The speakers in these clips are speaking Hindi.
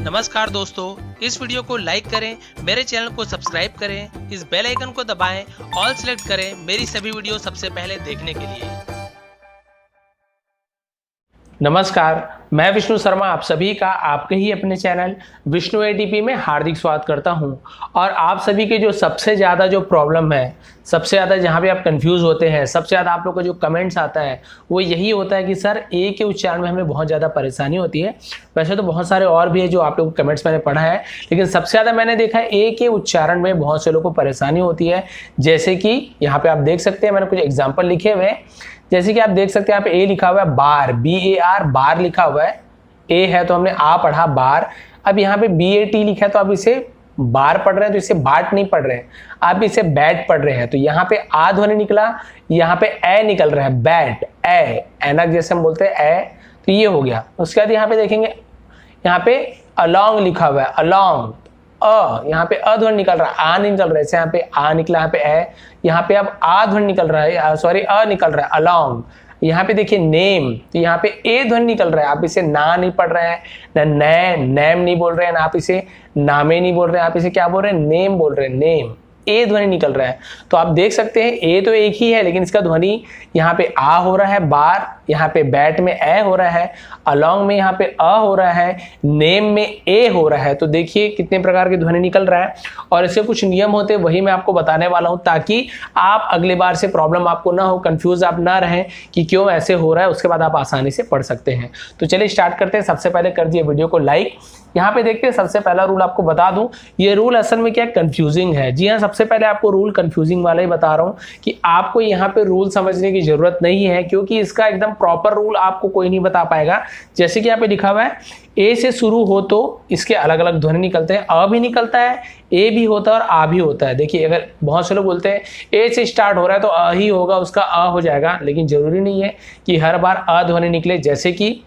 नमस्कार दोस्तों, इस वीडियो को लाइक करें, मेरे चैनल को सब्सक्राइब करें, इस बेल आइकन को दबाएं, ऑल सेलेक्ट करें मेरी सभी वीडियो सबसे पहले देखने के लिए। नमस्कार, मैं विष्णु शर्मा आप सभी का आपके ही अपने चैनल विष्णु एटीपी में हार्दिक स्वागत करता हूं। और आप सभी के जो सबसे ज़्यादा जो प्रॉब्लम है, सबसे ज़्यादा जहां पे आप कंफ्यूज होते हैं, सबसे ज़्यादा आप लोग का जो कमेंट्स आता है वो यही होता है कि सर ए के उच्चारण में हमें बहुत ज़्यादा परेशानी होती है। वैसे तो बहुत सारे और भी है जो आप लोग कमेंट्स मैंने पढ़ा है, लेकिन सबसे ज़्यादा मैंने देखा है ए के उच्चारण में बहुत से लोगों को परेशानी होती है। जैसे कि यहाँ पे आप देख सकते हैं, मैंने कुछ एग्जाम्पल लिखे हुए हैं। जैसे कि आप देख सकते हैं यहाँ पे ए लिखा हुआ है बार, BAR बार लिखा हुआ है। ए है तो हमने आ पढ़ा बार। अब यहाँ पे BAT लिखा है तो आप इसे बार पढ़ रहे हैं, तो इसे बाट नहीं पढ़ रहे हैं, आप इसे बैट पढ़ रहे हैं। तो यहाँ पे आ ध्वनि निकला, यहाँ पे ए निकल रहा है, बैट ऐनक जैसे हम बोलते हैं ए। तो ये हो गया। उसके बाद यहाँ पे देखेंगे, यहाँ पे अलोंग लिखा हुआ है, अलोंग यहाँ पे अ ध्वनि निकल रहा है, आ नहीं निकल रहा है। यहाँ पे आ निकला, यहाँ पे ए, यहाँ पे अब आ ध्वनि निकल रहा है, सॉरी अ निकल रहा है, अलोंग। यहाँ पे देखिए नेम, तो यहाँ पे ए ध्वनि निकल रहा है, आप इसे ना नहीं पढ़ रहे हैं, ना नैम नहीं बोल रहे हैं, ना आप इसे नामे नहीं बोल रहे हैं, आप इसे क्या बोल रहे हैं, नेम बोल रहे हैं, नेम। ए ध्वनि निकल रहा है। तो आप देख सकते हैं ए तो एक ही है, लेकिन इसका ध्वनि यहाँ पे आ हो रहा है बार, यहाँ पे बैट में ए हो रहा है, अलोंग में यहाँ पे अ हो रहा है, नेम में ए हो रहा है। तो देखिए कितने प्रकार की ध्वनि निकल रहा है। और इसके कुछ नियम होते हैं, वही मैं आपको बताने वाला हूँ, ताकि आप अगली बार से प्रॉब्लम आपको ना हो, कंफ्यूज आप ना रहें कि क्यों ऐसे हो रहा है। उसके बाद आप आसानी से पढ़ सकते हैं। तो चलिए स्टार्ट करते हैं। सबसे पहले कर दिए वीडियो को लाइक। यहाँ पे देखते हैं, सबसे पहला रूल आपको बता दूं, ये रूल असल में क्या कंफ्यूजिंग है। जी हाँ, सबसे पहले आपको रूल कंफ्यूजिंग वाला ही बता रहा हूँ कि आपको यहाँ पे रूल समझने की जरूरत नहीं है, क्योंकि इसका एकदम प्रॉपर रूल आपको कोई नहीं बता पाएगा। जैसे कि यहाँ पे लिखा हुआ है ए से शुरू हो तो इसके अलग अलग ध्वनि निकलते हैं, अ भी निकलता है, ए भी होता है और आ भी होता है। देखिए, अगर बहुत से लोग बोलते हैं ए से स्टार्ट हो रहा है तो अ ही होगा, उसका अ हो जाएगा, लेकिन जरूरी नहीं है कि हर बार अ ध्वनि निकले। जैसे कि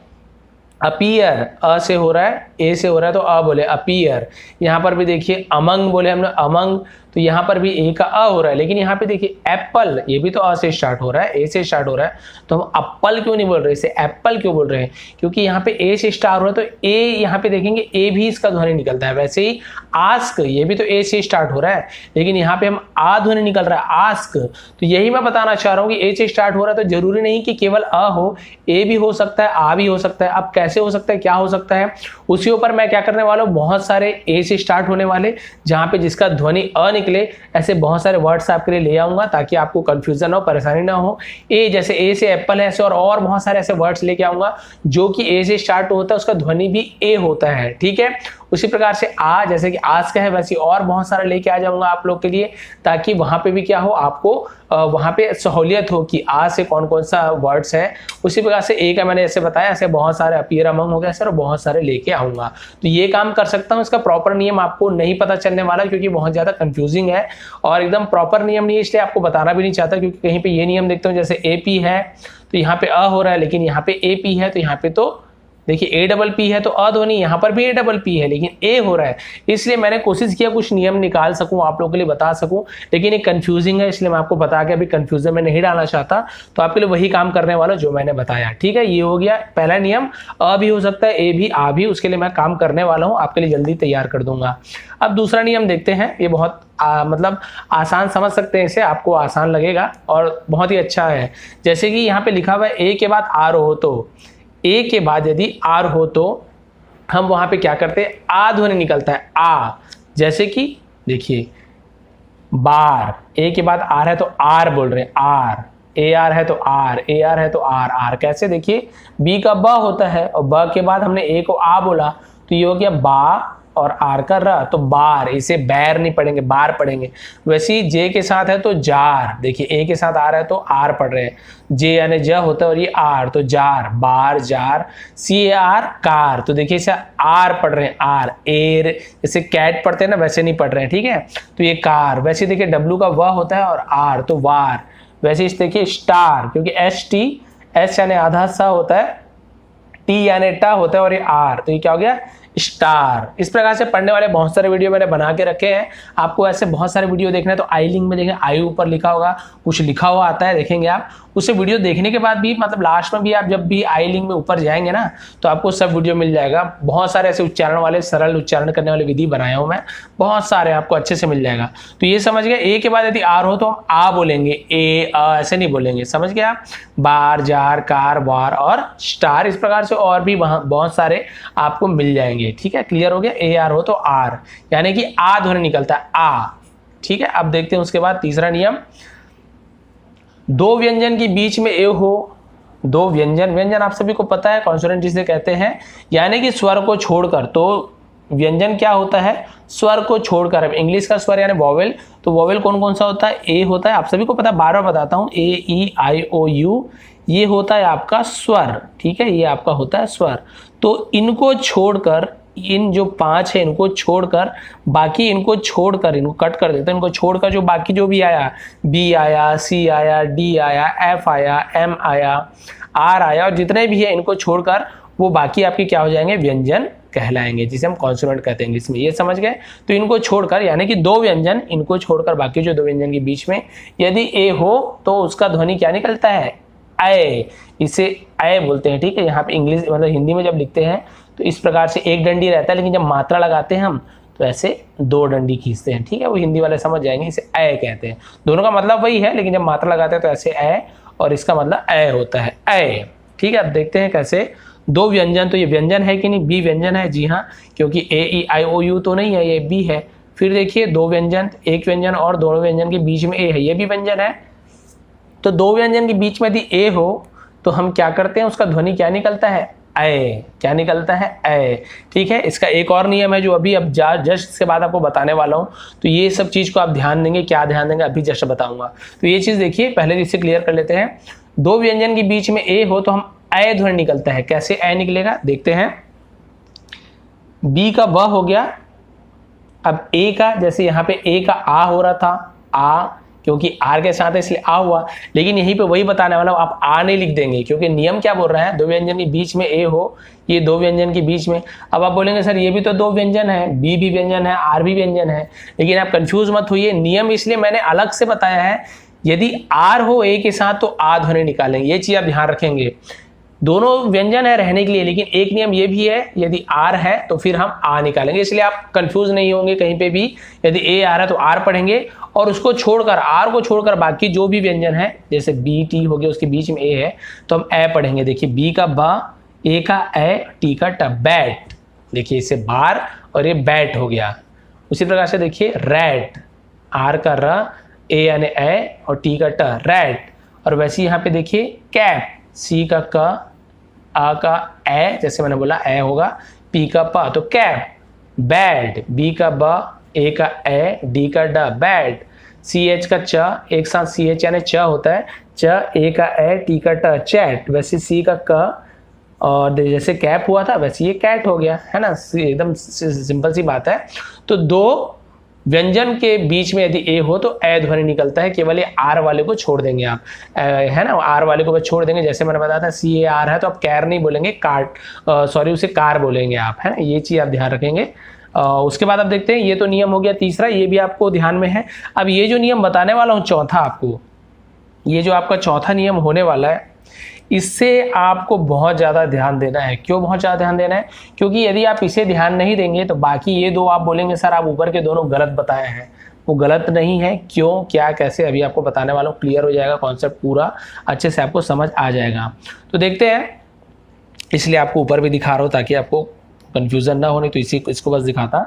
अपीयर, अ से हो रहा है, ए से हो रहा है तो अ बोले अपीयर। यहाँ पर भी देखिए अमंग बोले हमने, अमंग, तो यहाँ पर भी ए का अ हो रहा है। लेकिन यहाँ पे देखिए एप्पल, ये भी तो अ से स्टार्ट हो रहा है, ए से स्टार्ट हो रहा है, तो हम एप्पल क्यों नहीं बोल रहे, इसे एप्पल क्यों बोल रहे हैं, क्योंकि यहाँ पे ए से स्टार्ट हो रहा है तो ए, यहाँ पे देखेंगे ए भी इसका ध्वनि निकलता है। वैसे ही आस्क, ये भी तो ए से स्टार्ट हो रहा है, लेकिन यहाँ पे हम आ ध्वनि निकल रहा है, आस्क। तो यही मैं बताना चाह रहा हूँ कि ए से स्टार्ट हो रहा है तो जरूरी नहीं कि केवल अ हो, ए भी हो सकता है, आ भी हो सकता है। अब कैसे हो सकता है, क्या हो सकता है, उसी ऊपर मैं क्या करने वाला हूँ, बहुत सारे ए से स्टार्ट होने वाले जहाँ पे जिसका ध्वनि अ निकले, ऐसे बहुत सारे वर्ड्स आपके लिए ले आऊंगा ताकि आपको कंफ्यूजन हो, परेशानी ना हो। ए जैसे ए से एप्पल है, ऐसे और बहुत सारे ऐसे वर्ड्स लेके आऊंगा जो कि ए से स्टार्ट होता है, उसका ध्वनि भी ए होता है, ठीक है। उसी प्रकार से आ, जैसे कि आज का है, वैसे और बहुत सारे लेके आ जाऊंगा आप लोग के लिए, ताकि वहां पे भी क्या हो, आपको वहां पे सहूलियत हो कि आ से कौन कौन सा वर्ड्स है। उसी प्रकार से ए का मैंने ऐसे बताया, ऐसे बहुत सारे अपीयर अमंग हो गया सर, बहुत सारे लेके आऊंगा। तो ये काम कर सकता हूँ। इसका प्रॉपर नियम आपको नहीं पता चलने वाला, क्योंकि बहुत ज्यादा कंफ्यूजिंग है और एकदम प्रॉपर नियम नहीं है, इसलिए आपको बताना भी नहीं चाहता। क्योंकि कहीं पे ये नियम देखते हो, जैसे AP है तो यहाँ पे अ हो रहा है, लेकिन यहाँ पे AP है तो यहाँ पे तो देखिए APP है तो अ ध्वनि, यहाँ पर भी APP है लेकिन ए हो रहा है। इसलिए मैंने कोशिश किया कुछ नियम निकाल सकूं, आप लोगों के लिए बता सकूं, लेकिन ये कंफ्यूजिंग है, इसलिए मैं आपको बता के अभी कंफ्यूजन में नहीं डालना चाहता। तो आपके लिए वही काम करने वाला जो मैंने बताया, ठीक है। ये हो गया पहला नियम, अ भी हो सकता है, ए भी, आ भी, उसके लिए मैं काम करने वाला हूँ, आपके लिए जल्दी तैयार कर दूंगा। अब दूसरा नियम देखते हैं। ये बहुत मतलब आसान समझ सकते हैं इसे, आपको आसान लगेगा और बहुत ही अच्छा है। जैसे कि यहाँ पे लिखा हुआ है ए के बाद आर हो तो, ए के बाद यदि आर हो तो हम वहां पे क्या करते हैं, आ ध्वनि निकलता है, आ। जैसे कि देखिए बार, ए के बाद आर है तो आर बोल रहे हैं, आर। AR है तो आर, AR है तो आर, आर कैसे, देखिए बी का ब होता है और ब के बाद हमने ए को आ बोला, तो ये हो गया बा और आर का र, तो बार। इसे बैर नहीं पढ़ेंगे, बार पढ़ेंगे। वैसे ही जे के साथ है तो जार, देखिए ए के साथ आ रहा है तो आर पढ़ रहे हैं, जे यानी ज होता है और ये आर, तो जार, बार, जार। CAR कार, तो देखिए इसे आर पढ़ रहे हैं, आर। एर जैसे कैट पढ़ते हैं ना, वैसे नहीं पढ़ रहे हैं, ठीक है। तो ये कार। वैसे देखिए W का व होता है और आर, तो वार। वैसे इस देखिए स्टार, क्योंकि ST, S यानी आधा सा होता है, T यानी टा होता है और ये आर, तो ये क्या हो गया स्टार। इस प्रकार से पढ़ने वाले बहुत सारे वीडियो मैंने बना के रखे हैं। आपको ऐसे बहुत सारे वीडियो देखना है तो आई लिंक में देखें, आई ऊपर लिखा होगा, कुछ लिखा हुआ आता है, देखेंगे आप। उसे वीडियो देखने के बाद भी मतलब लास्ट में भी आप जब भी आई लिंक में ऊपर जाएंगे ना तो आपको सब वीडियो मिल जाएगा। बहुत सारे ऐसे उच्चारण वाले, सरल उच्चारण करने वाले विधि बनाया हूं मैं, बहुत सारे आपको अच्छे से मिल जाएगा। तो ये समझ गए, ए के बाद यदि आर हो तो हम आ बोलेंगे, ए ऐसे नहीं बोलेंगे, समझ गए आप। बार, जार, कार, वार और स्टार, इस प्रकार से और भी बहुत सारे आपको मिल जाएंगे। ठीक है, क्लियर हो गया। ए आर हो तो आर, यानी कि आ ध्वनि निकलता है, आ। ठीक है, अब देखते हैं उसके बाद तीसरा नियम। दो व्यंजन के बीच में ए हो, दो व्यंजन, व्यंजन आप सभी को पता है कॉन्सोनेंट जिसे कहते हैं, यानी कि स्वर को छोड़कर। तो व्यंजन क्या होता है, स्वर को छोड़कर। अब इंग्लिश का स्वर यानी वॉवेल, तो वॉवेल कौन कौन सा होता है, ए होता है, आप सभी को पता है, बार बार बताता हूं, ए ई आई ओ यू, ये होता है आपका स्वर। ठीक है, ये आपका होता है स्वर। तो इनको छोड़कर, इन जो 5 है इनको छोड़कर, बाकी इनको छोड़कर, इनको कट कर देते हैं, इनको छोड़कर जो बाकी जो भी आया, बी आया, सी आया, डी आया, एफ आया, एम आया, आर आया, और जितने भी है इनको छोड़कर वो बाकी आपके क्या हो जाएंगे, व्यंजन कहलाएंगे, जिसे हम कॉन्सोनेंट कहते हैं इंग्लिश में। ये समझ गए। तो इनको छोड़कर, यानी कि दो व्यंजन, इनको छोड़कर बाकी जो दो व्यंजन के बीच में यदि ए हो तो उसका ध्वनि क्या निकलता है, ऐ। इसे ऐ बोलते हैं। ठीक है, यहाँ पे इंग्लिश मतलब हिंदी में जब लिखते हैं तो इस प्रकार से एक डंडी रहता है, लेकिन जब मात्रा लगाते हैं हम तो ऐसे 2 डंडी खींचते हैं। ठीक है, वो हिंदी वाले समझ जाएंगे, इसे ऐ कहते हैं। दोनों का मतलब वही है, लेकिन जब मात्रा लगाते हैं तो ऐसे ऐ, और इसका मतलब ऐ होता है, ऐ। ठीक है, अब देखते हैं कैसे। दो व्यंजन, तो ये व्यंजन है कि नहीं, बी व्यंजन है, जी हाँ, क्योंकि ए ई आई ओ यू तो नहीं है, ये बी है। फिर देखिए दो व्यंजन, एक व्यंजन और दोनों व्यंजन के बीच में ए है, ये भी व्यंजन है। तो दो व्यंजन के बीच में यदि ए हो तो हम क्या करते हैं, उसका ध्वनि क्या निकलता है, ऐ। क्या निकलता है, ऐ। ठीक है, इसका एक और नियम है जो अभी अब जस्ट इसके बाद आपको बताने वाला हूं। तो ये सब चीज को आप ध्यान देंगे, क्या ध्यान देंगे अभी जस्ट बताऊंगा। तो ये चीज देखिए, पहले इसे क्लियर कर लेते हैं। दो व्यंजन के बीच में ए हो तो हम ऐ ध्वनि निकलता है। कैसे ऐ निकलेगा देखते हैं। बी का ब हो गया, अब ए का, जैसे यहाँ पे ए का आ हो रहा था, आ, क्योंकि आर के साथ है इसलिए आ हुआ, लेकिन यहीं पे वही बताने वाला हूं, आप आ नहीं लिख देंगे, क्योंकि नियम क्या बोल रहा है, दो व्यंजन के बीच में ए हो, ये दो व्यंजन के बीच में। अब आप बोलेंगे सर ये भी तो दो व्यंजन है, बी भी व्यंजन है, आर भी व्यंजन है, लेकिन आप कंफ्यूज मत होइए, नियम इसलिए मैंने अलग से बताया है। यदि आर हो ए के साथ तो आ ध्वनि निकालेंगे, ये चीज आप ध्यान रखेंगे। दोनों व्यंजन है रहने के लिए, लेकिन एक नियम ये भी है, यदि आर है तो फिर हम आ निकालेंगे, इसलिए आप कंफ्यूज नहीं होंगे कहीं पे भी। यदि ए आ रहा है तो आर पढ़ेंगे, और उसको छोड़कर, आर को छोड़कर बाकी जो भी व्यंजन है, जैसे बी टी हो गया, उसके बीच में ए है तो हम ए पढ़ेंगे। देखिए बी का ब, ए का ए, टी का ट, बैट। देखिए इसे बार और ये बैट हो गया। उसी प्रकार से देखिए रैट, आर का र, ए यानी ए और टी का ट, रैट। और वैसे यहाँ पे देखिए कैप, सी का क, आ का ए, जैसे मैंने बोला ए होगा, पी का प, तो कैप। बैड, बी का ब, ए का ए, डी का ड, बैड। सी एच का च, एक साथ सी एच यानी च होता है, च, ए का ए, टी का ट, चैट। वैसे सी का क, और जैसे कैप हुआ था वैसे ये कैट हो गया, है ना, एकदम सिंपल सी बात है। तो दो व्यंजन के बीच में यदि ए हो तो ए ध्वनि निकलता है, केवल ये आर वाले को छोड़ देंगे आप, है ना, आर वाले को बस छोड़ देंगे। जैसे मैंने बताया था सी ए आर है तो आप कैर नहीं बोलेंगे, कार्ट, सॉरी उसे कार बोलेंगे आप, है ना, ये चीज आप ध्यान रखेंगे। उसके बाद आप देखते हैं, ये तो नियम हो गया तीसरा, ये भी आपको ध्यान में है। अब ये जो नियम बताने वाला हूँ चौथा आपको, ये जो आपका चौथा नियम होने वाला है, इससे आपको बहुत ज़्यादा ध्यान देना है। क्यों बहुत ज़्यादा ध्यान देना है, क्योंकि यदि आप इसे ध्यान नहीं देंगे तो बाकी ये दो आप बोलेंगे सर आप ऊपर के दोनों गलत बताए हैं। वो गलत नहीं है, क्यों, क्या, कैसे, अभी आपको बताने वाला हूँ, क्लियर हो जाएगा कॉन्सेप्ट, पूरा अच्छे से आपको समझ आ जाएगा। तो देखते हैं, इसलिए आपको ऊपर भी दिखा रहा हूँ ताकि आपको कन्फ्यूजन ना हो, नहीं तो इसको बस दिखाता।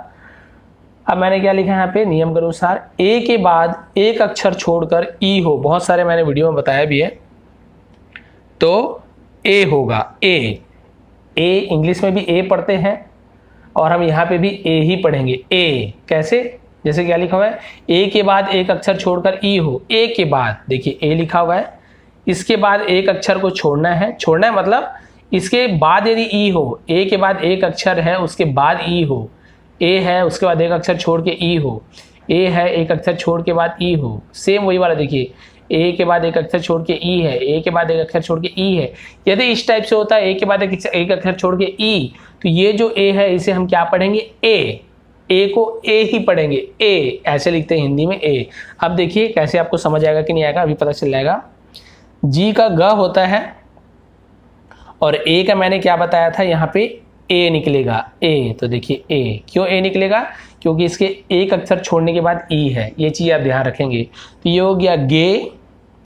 अब मैंने क्या लिखा है यहाँ पे, नियम के अनुसार ए के बाद एक अक्षर छोड़कर ई हो, बहुत सारे मैंने वीडियो में बताया भी है, तो ए होगा, ए। ए इंग्लिश में भी ए पढ़ते हैं और हम यहाँ पे भी ए ही पढ़ेंगे। ए कैसे, जैसे क्या लिखा हुआ है, ए के बाद एक अक्षर छोड़कर ई हो। ए के बाद देखिए ए लिखा हुआ है, इसके बाद एक अक्षर को छोड़ना है, छोड़ना है मतलब इसके बाद यदि ई हो, ए के बाद एक अक्षर है उसके बाद ई हो, ए है उसके बाद एक अक्षर छोड़ के ई हो, ए है एक अक्षर छोड़ के बाद ई हो, सेम वही वाला देखिए, ए के बाद एक अक्षर छोड़ के ई है, ए के बाद एक अक्षर छोड़ के ई है। यदि इस टाइप से होता है ए के बाद एक अक्षर छोड़ के ई, तो ये जो ए है इसे हम क्या पढ़ेंगे, ए को ए ही पढ़ेंगे, ए ऐसे लिखते हैं हिंदी में ए। अब देखिए कैसे आपको समझ आएगा कि नहीं आएगा, अभी पता चल जाएगा। जी का ग होता है और ए का मैंने क्या बताया था, यहाँ पे ए निकलेगा, ए। तो देखिए ए, क्यों ए निकलेगा, क्योंकि इसके एक अक्षर छोड़ने के बाद ई है, ये चीज़ आप ध्यान रखेंगे। तो ये हो गया गे,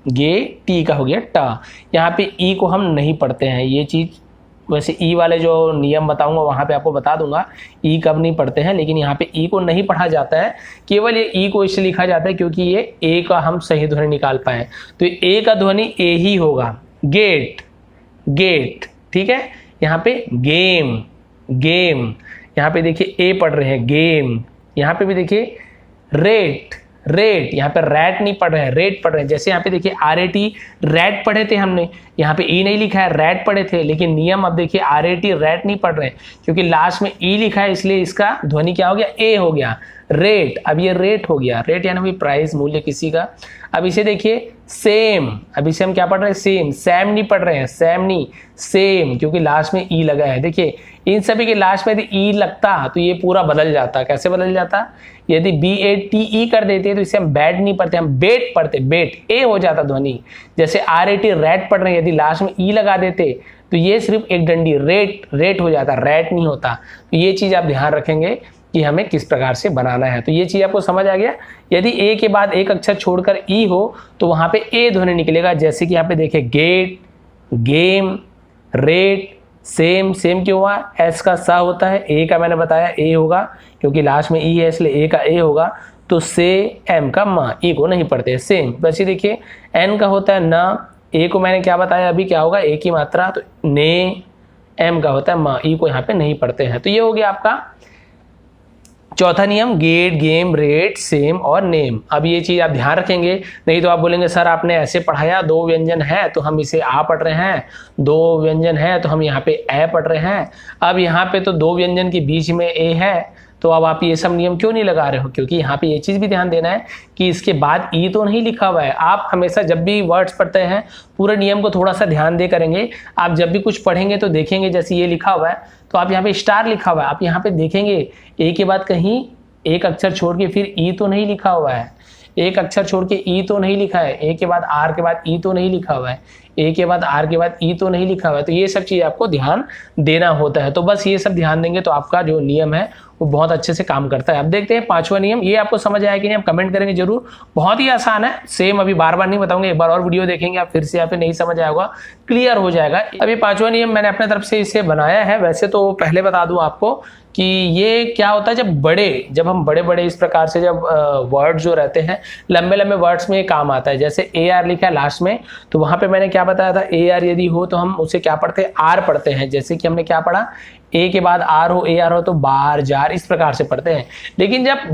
गे, टी का हो गया टा। यहाँ पे ई को हम नहीं पढ़ते हैं, ये चीज़ वैसे ई वाले जो नियम बताऊंगा वहाँ पे आपको बता दूंगा ई कब नहीं पढ़ते हैं, लेकिन यहाँ पे ई को नहीं पढ़ा जाता है, केवल ये ई को इसलिए लिखा जाता है क्योंकि ये ए का हम सही ध्वनि निकाल पाए। तो ए का ध्वनि ए ही होगा, गेट, गेट, ठीक है। यहाँ पे गेम, गेम, यहाँ पे देखिए ए पढ़ रहे हैं, गेम। यहाँ पे भी देखिए रेट, रेट, यहाँ पे रैट नहीं पढ़ रहे हैं, रेट पढ़ रहे हैं। जैसे यहाँ पे देखिए RAT, रैट पढ़े थे हमने, यहाँ पे ई नहीं लिखा है, रैट पढ़े थे, लेकिन नियम अब देखिए RAT रैट नहीं पढ़ रहे हैं क्योंकि लास्ट में ई लिखा है, इसलिए इसका ध्वनि क्या हो गया, ए हो गया, रेट। अब ये रेट हो गया, रेट यानी प्राइस, मूल्य किसी का। अब इसे देखिए सेम, अब इसे हम क्या पढ़ रहे हैं, सेम, सैम नहीं पढ़ रहे हैं, सैम नहीं, सेम, क्योंकि लास्ट में ई लगा है। देखिए इन सभी के लास्ट में यदि ई लगता तो ये पूरा बदल जाता। कैसे बदल जाता, यदि BATE कर देते तो इसे हम बैट नहीं पढ़ते, हम बेट पढ़ते, बेट, ए हो जाता ध्वनि। जैसे RAT रैट पढ़ रहे हैं, यदि लास्ट में ई लगा देते तो ये सिर्फ एक डंडी, रेट, रेट हो जाता, रैट नहीं होता। तो ये चीज़ आप ध्यान रखेंगे कि हमें किस प्रकार से बनाना है। तो ये चीज़ आपको समझ आ गया। यदि ए के बाद एक अक्षर छोड़कर ई हो तो वहाँ पे ए ध्वनि निकलेगा, जैसे कि यहाँ पे देखिए gate, game, rate, same, same क्यों हुआ, एस का सा होता है, ए का मैंने बताया ए होगा क्योंकि लास्ट में ई है इसलिए ए का ए होगा। तो से, एम का मा, ई को नहीं पढ़ते, सेम। वैसे देखिए एन का होता है ना, ए को मैंने क्या बताया अभी, क्या होगा, ए की मात्रा, तो ने, एम का होता है मा, ई को यहाँ पे नहीं पढ़ते हैं। तो ये हो गया आपका चौथा नियम, गेट, गेम, रेट, सेम और नेम। अब ये चीज़ आप ध्यान रखेंगे, नहीं तो आप बोलेंगे सर आपने ऐसे पढ़ाया, दो व्यंजन है तो हम इसे आ पढ़ रहे हैं, दो व्यंजन है तो हम यहाँ पे ए पढ़ रहे हैं। अब यहाँ पे तो दो व्यंजन के बीच में ए है, तो अब आप ये सब नियम क्यों नहीं लगा रहे हो, क्योंकि यहाँ पे ये चीज़ भी ध्यान देना है कि इसके बाद ई तो नहीं लिखा हुआ है। आप हमेशा जब भी वर्ड्स पढ़ते हैं पूरे नियम को थोड़ा सा ध्यान दे करेंगे। आप जब भी कुछ पढ़ेंगे तो देखेंगे जैसे ये लिखा हुआ है तो आप यहाँ पे स्टार लिखा हुआ है, आप यहाँ पे देखेंगे ए के बाद कहीं एक अक्षर छोड़ के फिर ई तो नहीं लिखा हुआ है, एक अक्षर छोड़ के ई तो नहीं लिखा है, ए के बाद आर के बाद ई तो नहीं लिखा हुआ है, ए के बाद आर के बाद ई तो नहीं लिखा हुआ है। तो ये सब चीज़ आपको ध्यान देना होता है। तो बस ये सब ध्यान देंगे तो आपका जो नियम है वो बहुत अच्छे से काम करता है। अब देखते हैं पांचवा नियम, ये आपको समझ आया कि नहीं, आप कमेंट करेंगे जरूर। बहुत ही आसान है, सेम अभी बार बार नहीं बताऊंगा, एक बार और वीडियो देखेंगे आप फिर से यहाँ पे नहीं समझ आया होगा, क्लियर हो जाएगा। अभी पांचवा नियम मैंने अपने तरफ से इसे बनाया है। वैसे तो पहले बता दूं आपको कि ये क्या होता है, जब हम बड़े बड़े इस प्रकार से जब वर्ड्स जो रहते हैं लंबे लंबे वर्ड्स में ये काम आता है। जैसे AR लिखा है लास्ट में, तो वहां पे मैंने क्या बताया था, AR यदि हो तो हम उसे क्या पढ़ते हैं, आर पढ़ते हैं। जैसे कि हमने क्या पढ़ा, ए के बाद आर हो, AR हो तो बार, जार, इस प्रकार से पढ़ते हैं। लेकिन जब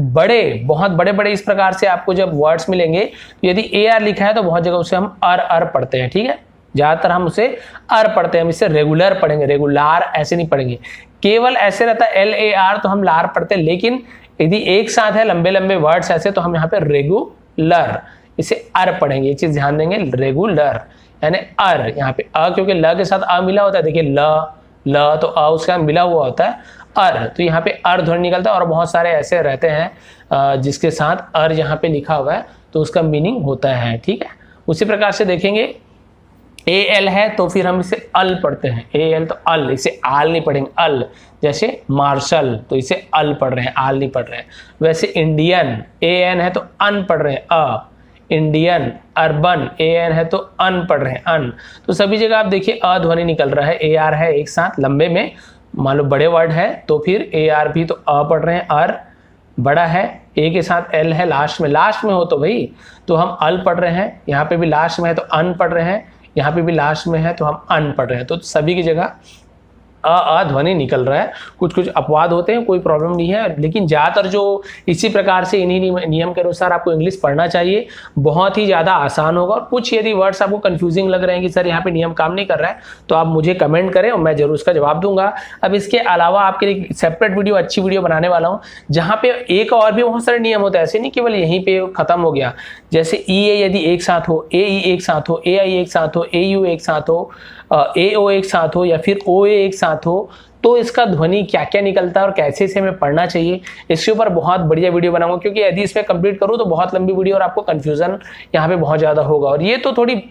बहुत बड़े बड़े इस प्रकार से आपको जब वर्ड्स मिलेंगे तो यदि AR लिखा है तो बहुत जगह उसे हम अर पढ़ते हैं, ठीक है। ज्यादातर हम उसे अर पढ़ते हैं, हम इसे रेगुलर पढ़ेंगे, रेगुलर ऐसे नहीं पढ़ेंगे। केवल ऐसे रहता है LAR तो हम लार पढ़ते हैं, लेकिन यदि एक साथ है लंबे लंबे वर्ड्स ऐसे तो हम यहाँ पे रेगुलर, इसे अर पढ़ेंगे। ये चीज ध्यान देंगे, रेगुलर यानी अर। यहाँ पे अ क्योंकि ल के साथ अ मिला होता है, देखिए ल तो अ उसका मिला हुआ होता है अर, तो यहाँ पे अर ध्वनि निकलता है। और बहुत सारे ऐसे रहते हैं जिसके साथ अर यहाँ पे लिखा हुआ है तो उसका मीनिंग होता है, ठीक है। उसी प्रकार से देखेंगे AL है तो फिर हम इसे अल पढ़ते हैं, AL तो अल, इसे आल नहीं पढ़ेंगे, अल। जैसे मार्शल तो इसे अल पढ़ रहे हैं, आल नहीं पढ़ रहे हैं। वैसे इंडियन AN है तो अन पढ़ रहे हैं, अ। इंडियन, अर्बन AN है तो अन पढ़ रहे हैं, अन। तो सभी जगह आप देखिए अ ध्वनि निकल रहा है, AR है एक साथ लंबे में, मान लो बड़े वर्ड है तो फिर AR भी तो अ पढ़ रहे हैं, अर। बड़ा है ए के साथ L है लास्ट में हो तो भाई तो हम अल पढ़ रहे हैं। यहाँ पे भी लास्ट में है तो अन पढ़ रहे हैं, यहाँ पे भी लास्ट में है तो हम अन पढ़ रहे हैं। तो सभी की जगह अ ध्वनि निकल रहा है। कुछ कुछ अपवाद होते हैं, कोई प्रॉब्लम नहीं है, लेकिन ज़्यादातर जो इसी प्रकार से इन्हीं नियम के अनुसार आपको इंग्लिश पढ़ना चाहिए, बहुत ही ज़्यादा आसान होगा। और कुछ यदि वर्ड्स आपको कंफ्यूजिंग लग रहे हैं कि सर यहाँ पे नियम काम नहीं कर रहा है तो आप मुझे कमेंट करें और मैं जरूर उसका जवाब दूंगा। अब इसके अलावा आपके लिए सेपरेट वीडियो, अच्छी वीडियो बनाने वाला हूँ जहाँ पे एक और भी बहुत सारे नियम होते हैं, ऐसे नहीं केवल यहीं पे खत्म हो गया। जैसे EA यदि एक साथ हो, AE एक साथ हो, AI एक साथ हो, AU एक साथ हो, AO एक साथ हो या फिर OA एक साथ हो तो इसका ध्वनि क्या क्या निकलता है और कैसे इसे हमें पढ़ना चाहिए, इसके ऊपर बहुत बढ़िया वीडियो बनाऊंगा, क्योंकि यदि इसमें कंप्लीट करूँ तो बहुत लंबी वीडियो और आपको कंफ्यूजन यहाँ पे बहुत ज़्यादा होगा। और ये तो थोड़ी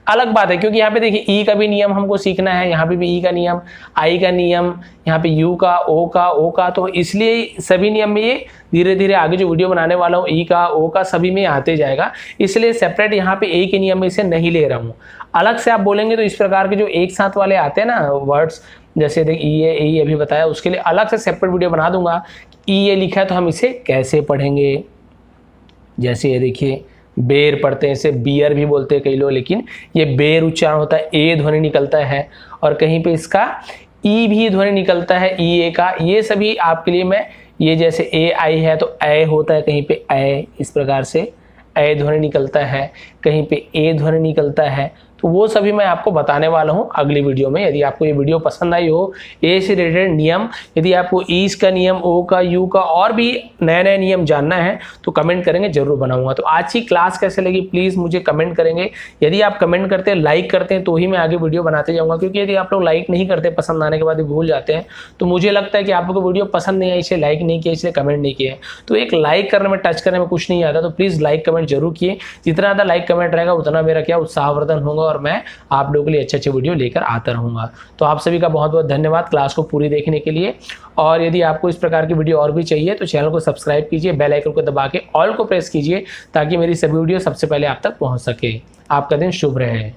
अलग बात है, क्योंकि यहाँ पे देखिए ई का भी नियम हमको सीखना है, यहाँ पे भी ई का नियम, आई का नियम, यहाँ पे यू का, ओ का, तो इसलिए सभी नियम में ये धीरे धीरे आगे जो वीडियो बनाने वाला हूँ ई का, ओ का, सभी में आते जाएगा। इसलिए सेपरेट यहाँ पे एक ही नियम में इसे नहीं ले रहा हूँ। अलग से आप बोलेंगे तो इस प्रकार के जो एक साथ वाले आते हैं ना वर्ड्स, जैसे देख ई अभी बताया, उसके लिए अलग से सेपरेट वीडियो बना दूंगा। ई ए लिखा है तो हम इसे कैसे पढ़ेंगे। जैसे ये देखिए बेर पढ़ते हैं, इसे बियर भी बोलते हैं कई लोग, लेकिन ये बेर उच्चारण होता है, ए ध्वनि निकलता है, और कहीं पे इसका ई भी ध्वनि निकलता है, ई ए का। ये सभी आपके लिए मैं, ये जैसे ए आई है तो ए होता है, कहीं पे ए, इस प्रकार से ए ध्वनि निकलता है, कहीं पे ए ध्वनि निकलता है। तो वो सभी मैं आपको बताने वाला हूँ अगली वीडियो में। यदि आपको ये वीडियो पसंद आई हो, ए से रिलेटेड नियम, यदि आपको ईस का नियम, ओ का, यू का और भी नए नए नियम जानना है तो कमेंट करेंगे, जरूर बनाऊंगा। तो आज की क्लास कैसे लगी प्लीज़ मुझे कमेंट करेंगे। यदि आप कमेंट करते हैं, लाइक करते हैं, तो ही मैं आगे वीडियो बनाते जाऊँगा, क्योंकि यदि आप लोग लाइक नहीं करते, पसंद आने के बाद भूल जाते हैं, तो मुझे लगता है कि आप लोग को वीडियो पसंद नहीं आई, इसलिए लाइक नहीं किया, इसलिए कमेंट नहीं किया। तो एक लाइक करने में, टच करने में कुछ नहीं आता, तो प्लीज़ लाइक कमेंट जरूर किए। जितना ज़्यादा लाइक कमेंट रहेगा उतना मेरा क्या उत्साहवर्धन होगा, और मैं आप लोगों के लिए अच्छे अच्छे वीडियो लेकर आता रहूंगा। तो आप सभी का बहुत बहुत धन्यवाद क्लास को पूरी देखने के लिए। और यदि आपको इस प्रकार की वीडियो और भी चाहिए तो चैनल को सब्सक्राइब कीजिए, बेल आइकन को दबा के ऑल को प्रेस कीजिए, ताकि मेरी सभी वीडियो सबसे पहले आप तक पहुंच सके। आपका दिन शुभ रहे।